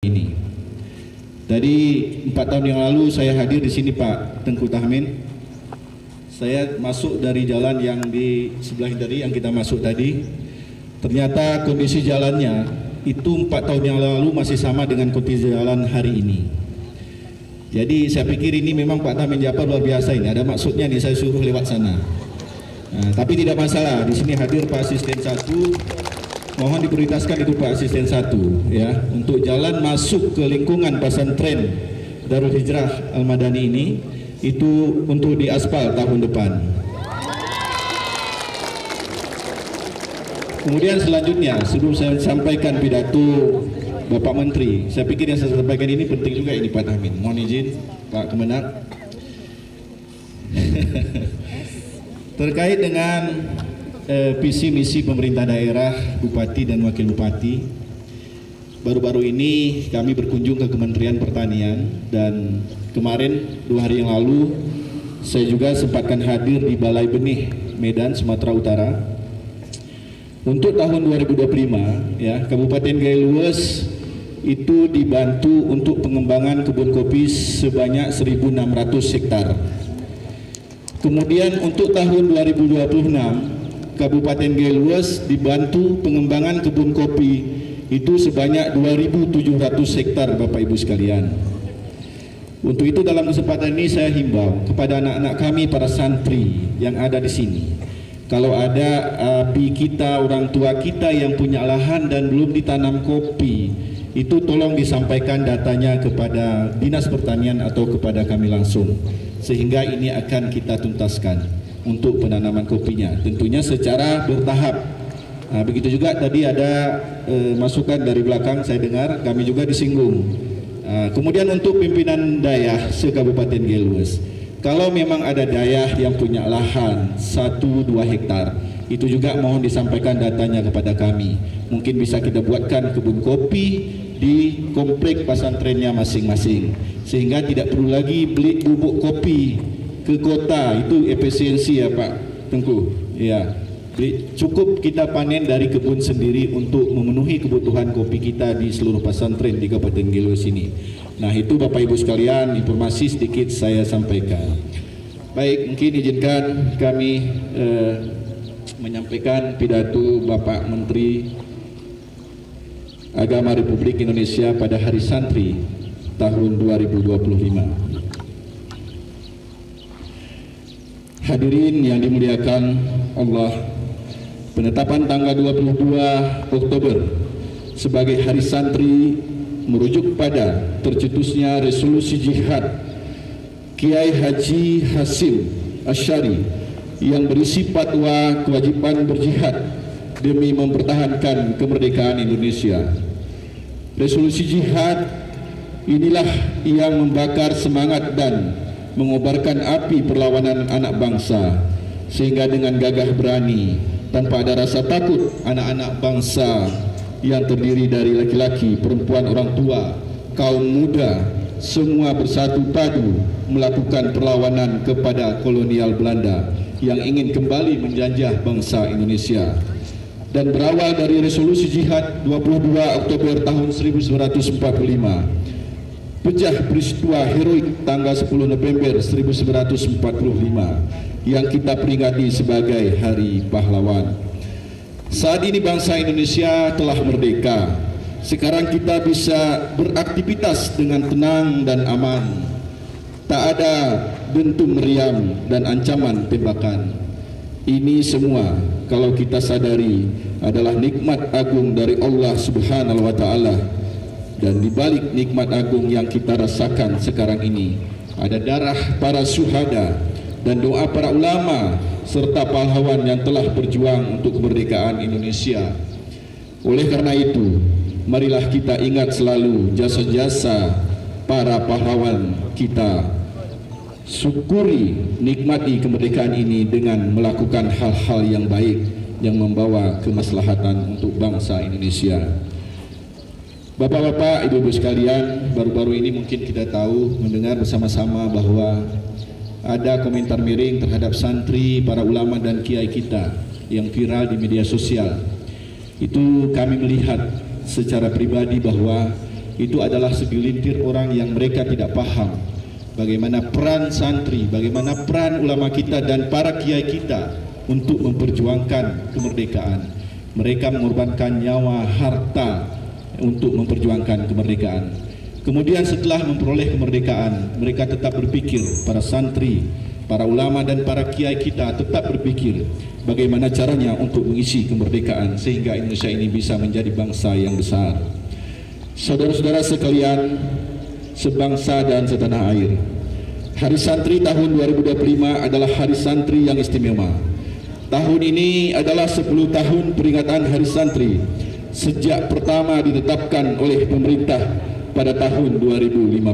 ini. Dari 4 tahun yang lalu saya hadir di sini Pak Tengku Tahmin. Saya masuk dari jalan yang di sebelah dari yang kita masuk tadi. Ternyata kondisi jalannya itu 4 tahun yang lalu masih sama dengan kondisi jalan hari ini. Jadi saya pikir ini memang Pak Tahmin Japar luar biasa ini. Ada maksudnya nih saya suruh lewat sana. Nah, tapi tidak masalah. Di sini hadir Pak Asisten 1. Mohon diprioritaskan itu Pak Asisten 1 ya, untuk jalan masuk ke lingkungan pesantren Darul Hijrah Al-Madani ini itu untuk diaspal tahun depan. Kemudian selanjutnya sebelum saya sampaikan pidato Bapak Menteri, saya pikir yang saya sampaikan ini penting juga ini Pak Tahmin. Mohon izin Pak Kemenak. Terkait dengan visi misi pemerintah daerah, bupati dan wakil bupati. Baru-baru ini kami berkunjung ke Kementerian Pertanian dan kemarin 2 hari yang lalu saya juga sempatkan hadir di Balai Benih Medan, Sumatera Utara. Untuk tahun 2025 ya, Kabupaten Gailues itu dibantu untuk pengembangan kebun kopi sebanyak 1.600 hektar. Kemudian untuk tahun 2026 Kabupaten Gailues dibantu pengembangan kebun kopi itu sebanyak 2.700 hektar Bapak Ibu sekalian. Untuk itu dalam kesempatan ini saya himbau kepada anak-anak kami para santri yang ada di sini. Kalau ada abi kita, orang tua kita yang punya lahan dan belum ditanam kopi, itu tolong disampaikan datanya kepada Dinas Pertanian atau kepada kami langsung. Sehingga ini akan kita tuntaskan untuk penanaman kopinya, tentunya secara bertahap. Nah, begitu juga tadi ada masukan dari belakang saya dengar, kami juga disinggung. Kemudian untuk pimpinan dayah se-Kabupaten Gailues, kalau memang ada dayah yang punya lahan 1-2 hektar, itu juga mohon disampaikan datanya kepada kami. Mungkin bisa kita buatkan kebun kopi di komplek pesantrennya masing-masing, sehingga tidak perlu lagi beli bubuk kopi ke kota. Itu efisiensi ya Pak Tengku ya. Cukup kita panen dari kebun sendiri untuk memenuhi kebutuhan kopi kita di seluruh pesantren di Kabupaten Gailues ini. Nah itu Bapak Ibu sekalian, informasi sedikit saya sampaikan. Baik, mungkin izinkan kami menyampaikan pidato Bapak Menteri Agama Republik Indonesia pada Hari Santri tahun 2025. Hadirin yang dimuliakan Allah, penetapan tanggal 22 Oktober sebagai Hari Santri merujuk pada tercetusnya resolusi jihad Kiai Haji Hasim Asy'ari yang berisi fatwa kewajiban berjihad demi mempertahankan kemerdekaan Indonesia. Resolusi jihad inilah yang membakar semangat dan mengobarkan api perlawanan anak bangsa, sehingga dengan gagah berani tanpa ada rasa takut anak-anak bangsa yang terdiri dari laki-laki, perempuan, orang tua, kaum muda, semua bersatu padu melakukan perlawanan kepada kolonial Belanda yang ingin kembali menjajah bangsa Indonesia. Dan berawal dari resolusi jihad 22 Oktober tahun 1945, pecah peristiwa heroik tanggal 10 November 1945 yang kita peringati sebagai Hari Pahlawan. Saat ini bangsa Indonesia telah merdeka. Sekarang kita bisa beraktivitas dengan tenang dan aman. Tak ada dentum meriam dan ancaman tembakan. Ini semua kalau kita sadari adalah nikmat agung dari Allah Subhanahu wa Ta'ala. Dan di balik nikmat agung yang kita rasakan sekarang ini ada darah para syuhada dan doa para ulama serta pahlawan yang telah berjuang untuk kemerdekaan Indonesia. Oleh karena itu, marilah kita ingat selalu jasa-jasa para pahlawan kita. Syukuri, nikmati kemerdekaan ini dengan melakukan hal-hal yang baik yang membawa kemaslahatan untuk bangsa Indonesia. Bapak-bapak, ibu-ibu sekalian, baru-baru ini mungkin kita tahu, mendengar bersama-sama bahwa ada komentar miring terhadap santri, para ulama dan kiai kita yang viral di media sosial. Itu kami melihat secara pribadi bahwa itu adalah segelintir orang yang mereka tidak paham bagaimana peran santri, bagaimana peran ulama kita dan para kiai kita untuk memperjuangkan kemerdekaan. Mereka mengorbankan nyawa, harta untuk memperjuangkan kemerdekaan. Kemudian setelah memperoleh kemerdekaan, mereka tetap berpikir, para santri, para ulama dan para kiai kita tetap berpikir bagaimana caranya untuk mengisi kemerdekaan sehingga Indonesia ini bisa menjadi bangsa yang besar. Saudara-saudara sekalian, sebangsa dan setanah air, Hari Santri tahun 2025 adalah Hari Santri yang istimewa. Tahun ini adalah 10 tahun peringatan Hari Santri sejak pertama ditetapkan oleh pemerintah pada tahun 2015.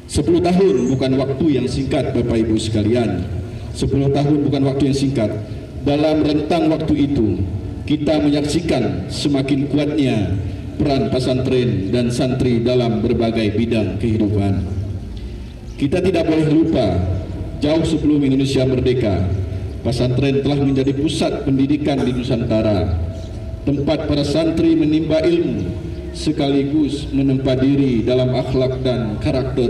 10 tahun bukan waktu yang singkat, Bapak Ibu sekalian. 10 tahun bukan waktu yang singkat. Dalam rentang waktu itu, kita menyaksikan semakin kuatnya peran pesantren dan santri dalam berbagai bidang kehidupan. Kita tidak boleh lupa, jauh sebelum Indonesia merdeka, pesantren telah menjadi pusat pendidikan di Nusantara, tempat para santri menimba ilmu sekaligus menempa diri dalam akhlak dan karakter.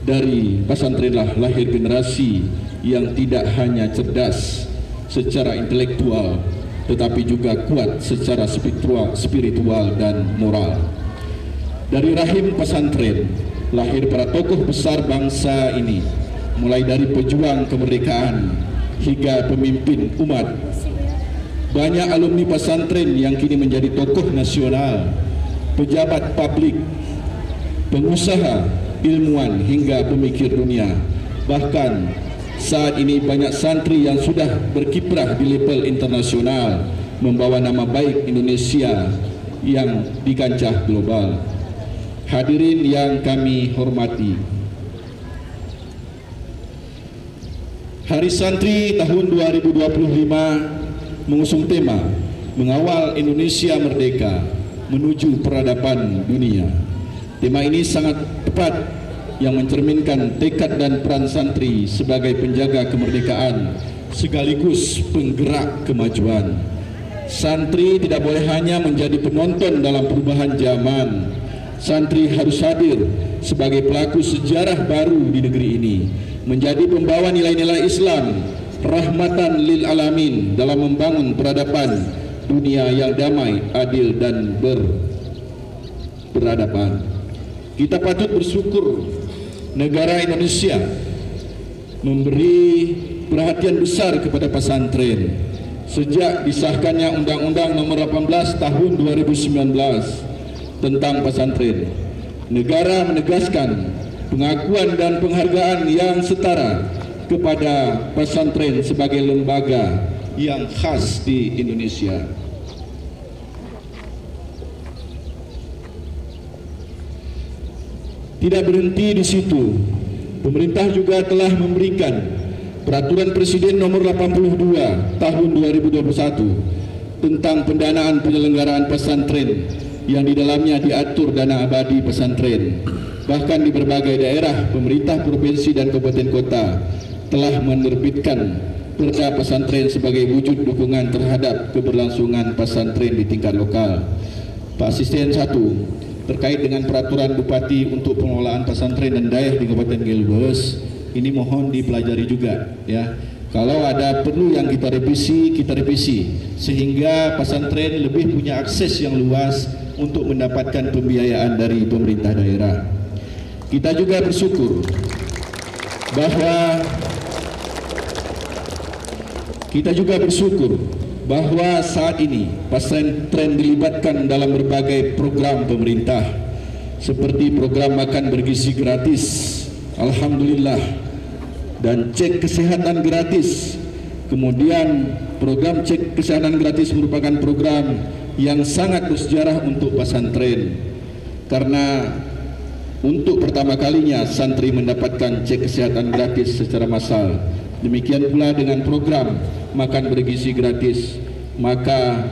Dari pesantrenlah lahir generasi yang tidak hanya cerdas secara intelektual, tetapi juga kuat secara spiritual dan moral. Dari rahim pesantren lahir para tokoh besar bangsa ini, mulai dari pejuang kemerdekaan hingga pemimpin umat. Banyak alumni pesantren yang kini menjadi tokoh nasional, pejabat publik, pengusaha, ilmuwan hingga pemikir dunia. Bahkan saat ini banyak santri yang sudah berkiprah di level internasional, membawa nama baik Indonesia yang di kancah global. Hadirin yang kami hormati, Hari Santri tahun 2025 mengusung tema Mengawal Indonesia Merdeka Menuju Peradaban Dunia. Tema ini sangat tepat yang mencerminkan tekad dan peran santri sebagai penjaga kemerdekaan sekaligus penggerak kemajuan. Santri tidak boleh hanya menjadi penonton dalam perubahan zaman. Santri harus hadir sebagai pelaku sejarah baru di negeri ini, menjadi pembawa nilai-nilai Islam, rahmatan lil alamin dalam membangun peradaban dunia yang damai, adil dan beradaban. Kita patut bersyukur negara Indonesia memberi perhatian besar kepada pesantren. Sejak disahkannya Undang-Undang Nomor 18 Tahun 2019 tentang pesantren, negara menegaskan pengakuan dan penghargaan yang setara kepada pesantren sebagai lembaga yang khas di Indonesia. Tidak berhenti di situ, pemerintah juga telah memberikan Peraturan Presiden Nomor 82 Tahun 2021 tentang pendanaan penyelenggaraan pesantren yang di dalamnya diatur dana abadi pesantren. Bahkan di berbagai daerah, pemerintah provinsi dan kabupaten kota telah menerbitkan Perda Pesantren sebagai wujud dukungan terhadap keberlangsungan pesantren di tingkat lokal. Pak Asisten 1, terkait dengan peraturan Bupati untuk pengelolaan pesantren dan daerah di Kabupaten Gilbes, ini mohon dipelajari juga ya. Kalau ada perlu yang kita revisi sehingga pesantren lebih punya akses yang luas untuk mendapatkan pembiayaan dari pemerintah daerah. Kita juga bersyukur bahwa saat ini pesantren dilibatkan dalam berbagai program pemerintah seperti program makan bergizi gratis, alhamdulillah, dan cek kesehatan gratis. Kemudian program cek kesehatan gratis merupakan program yang sangat bersejarah untuk pesantren, karena untuk pertama kalinya santri mendapatkan cek kesehatan gratis secara massal. Demikian pula dengan program makan bergizi gratis. Maka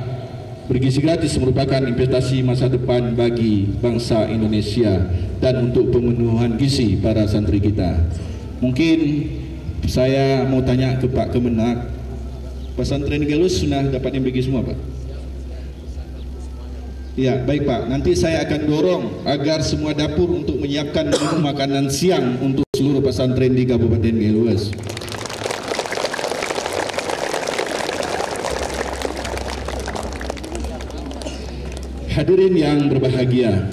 bergizi gratis merupakan investasi masa depan bagi bangsa Indonesia dan untuk pemenuhan gizi para santri kita. Mungkin saya mau tanya ke Pak Kemenak, pesantren Gelus sudah dapat MBG semua, Pak? Ya, baik Pak. Nanti saya akan dorong agar semua dapur untuk menyiapkan menu makanan siang untuk seluruh pesantren di Kabupaten Geluas. Hadirin yang berbahagia,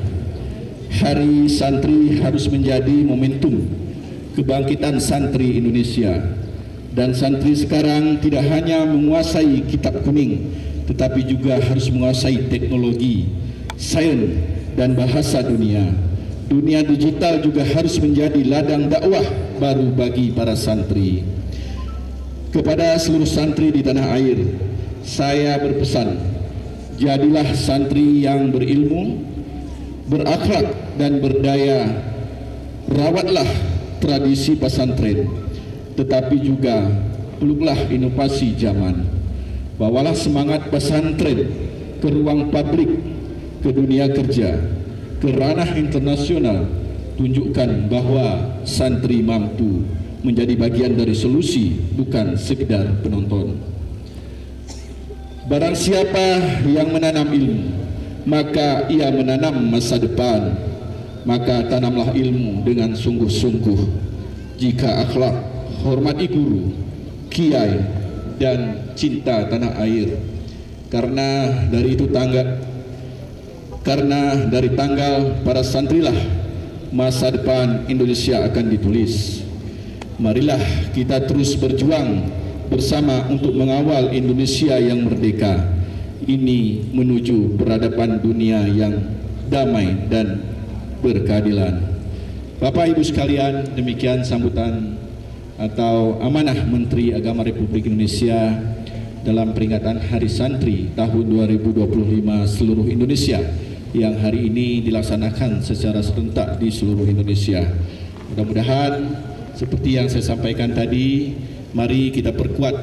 Hari Santri harus menjadi momentum kebangkitan santri Indonesia. Dan santri sekarang tidak hanya menguasai kitab kuning, tetapi juga harus menguasai teknologi, sains, dan bahasa dunia. Dunia digital juga harus menjadi ladang dakwah baru bagi para santri. Kepada seluruh santri di tanah air, saya berpesan, jadilah santri yang berilmu, berakhlak, dan berdaya. Rawatlah tradisi pesantren, tetapi juga peluklah inovasi zaman. Bawalah semangat pesantren ke ruang publik, ke dunia kerja, ke ranah internasional. Tunjukkan bahwa santri mampu menjadi bagian dari solusi, bukan sekedar penonton. Barang siapa yang menanam ilmu, maka ia menanam masa depan. Maka tanamlah ilmu dengan sungguh-sungguh. Jika akhlak, hormati guru, kiai, dan cinta tanah air. Karena dari tanggal para santrilah masa depan Indonesia akan ditulis. Marilah kita terus berjuang bersama untuk mengawal Indonesia yang merdeka ini menuju peradaban dunia yang damai dan berkeadilan. Bapak Ibu sekalian, demikian sambutan atau amanah Menteri Agama Republik Indonesia dalam peringatan Hari Santri tahun 2025 seluruh Indonesia yang hari ini dilaksanakan secara serentak di seluruh Indonesia. Mudah-mudahan seperti yang saya sampaikan tadi, mari kita perkuat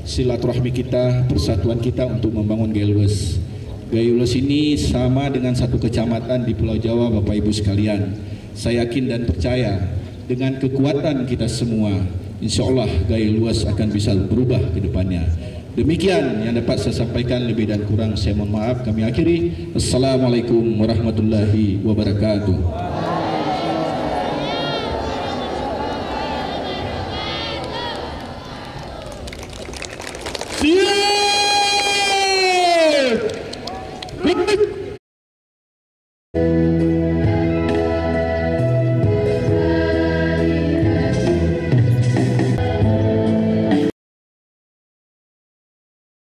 silaturahmi kita, persatuan kita untuk membangun Geluas. Geluas ini sama dengan satu kecamatan di Pulau Jawa, Bapak Ibu sekalian. Saya yakin dan percaya dengan kekuatan kita semua, insya Allah Geluas akan bisa berubah ke depannya. Demikian yang dapat saya sampaikan, lebih dan kurang saya mohon maaf. Kami akhiri. Assalamualaikum warahmatullahi wabarakatuh.